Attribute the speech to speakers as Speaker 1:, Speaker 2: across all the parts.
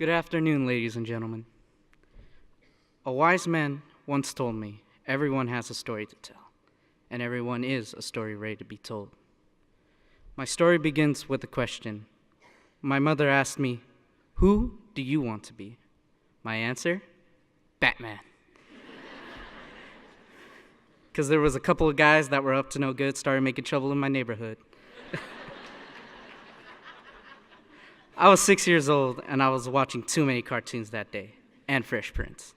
Speaker 1: Good afternoon, ladies and gentlemen. A wise man once told me, everyone has a story to tell, and everyone is a story ready to be told. My story begins with a question. My mother asked me, "Who do you want to be?" My answer? Batman. Because there was a couple of guys that were up to no good, started making trouble in my neighborhood. I was 6 years old, and I was watching too many cartoons that day, and Fresh Prince.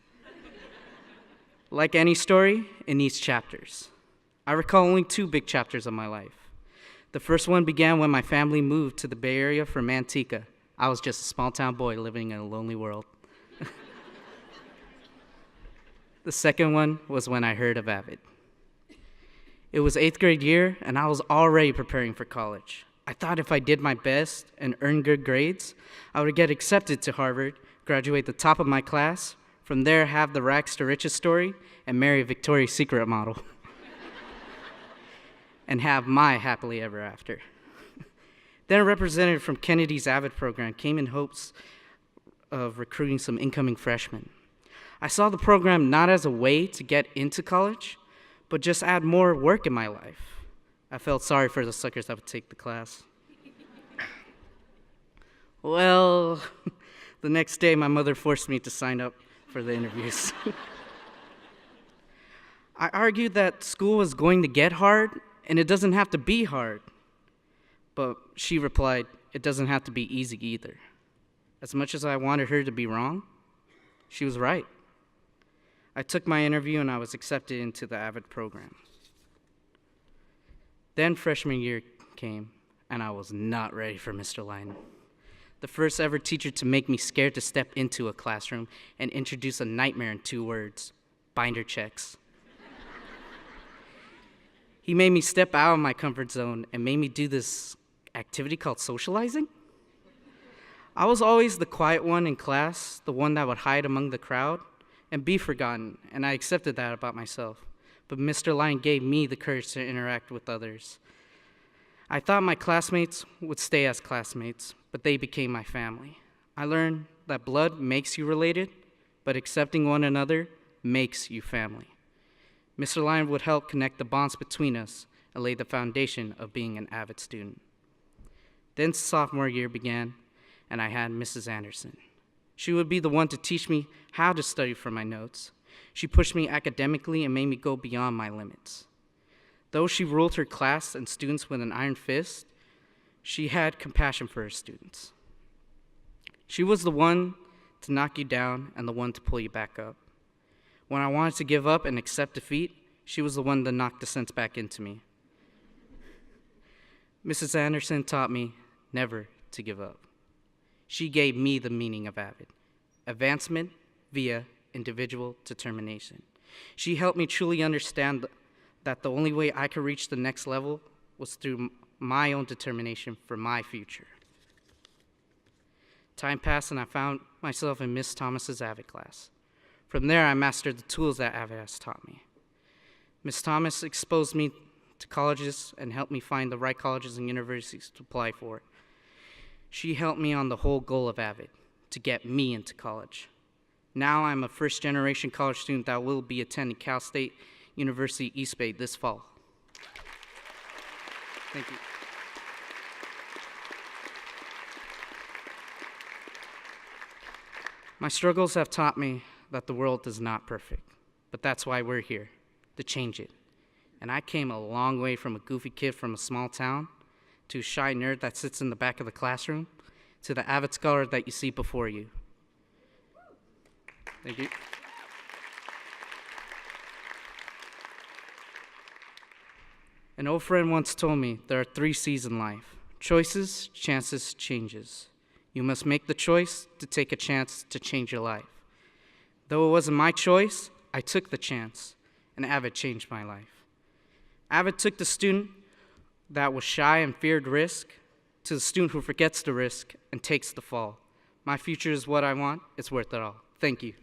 Speaker 1: Like any story, it needs chapters. I recall only 2 big chapters of my life. The first one began when my family moved to the Bay Area from Manteca. I was just a small-town boy living in a lonely world. The second one was when I heard of Avid. It was 8th grade year, and I was already preparing for college. I thought if I did my best and earned good grades, I would get accepted to Harvard, graduate the top of my class, from there have the rags to riches story, and marry a Victoria's Secret model. And have my happily ever after. Then a representative from Kennedy's Avid program came in hopes of recruiting some incoming freshmen. I saw the program not as a way to get into college, but just add more work in my life. I felt sorry for the suckers that would take the class. Well, the next day my mother forced me to sign up for the interviews. I argued that school was going to get hard, and it doesn't have to be hard. But she replied, it doesn't have to be easy either. As much as I wanted her to be wrong, she was right. I took my interview and I was accepted into the Avid program. Then freshman year came, and I was not ready for Mr. Lyon. The first ever teacher to make me scared to step into a classroom and introduce a nightmare in 2 words, binder checks. He made me step out of my comfort zone and made me do this activity called socializing. I was always the quiet one in class, the one that would hide among the crowd and be forgotten, and I accepted that about myself. But Mr. Lyon gave me the courage to interact with others. I thought my classmates would stay as classmates, but they became my family. I learned that blood makes you related, but accepting one another makes you family. Mr. Lyon would help connect the bonds between us and lay the foundation of being an Avid student. Then sophomore year began, and I had Mrs. Anderson. She would be the one to teach me how to study for my notes. She pushed me academically and made me go beyond my limits. Though she ruled her class and students with an iron fist, she had compassion for her students. She was the one to knock you down and the one to pull you back up. When I wanted to give up and accept defeat, she was the one to knock the sense back into me. Mrs. Anderson taught me never to give up. She gave me the meaning of Avid, advancement via individual determination. She helped me truly understand that the only way I could reach the next level was through my own determination for my future. Time passed and I found myself in Miss Thomas's Avid class. From there, I mastered the tools that Avid has taught me. Miss Thomas exposed me to colleges and helped me find the right colleges and universities to apply for. She helped me on the whole goal of Avid, to get me into college. Now I'm a first-generation college student that will be attending Cal State University East Bay this fall. Thank you. My struggles have taught me that the world is not perfect, but that's why we're here, to change it. And I came a long way from a goofy kid from a small town to a shy nerd that sits in the back of the classroom to the Avid scholar that you see before you. Thank you. An old friend once told me there are 3 C's in life: choices, chances, changes. You must make the choice to take a chance to change your life. Though it wasn't my choice, I took the chance, and Avid changed my life. Avid took the student that was shy and feared risk to the student who forgets the risk and takes the fall. My future is what I want. It's worth it all. Thank you.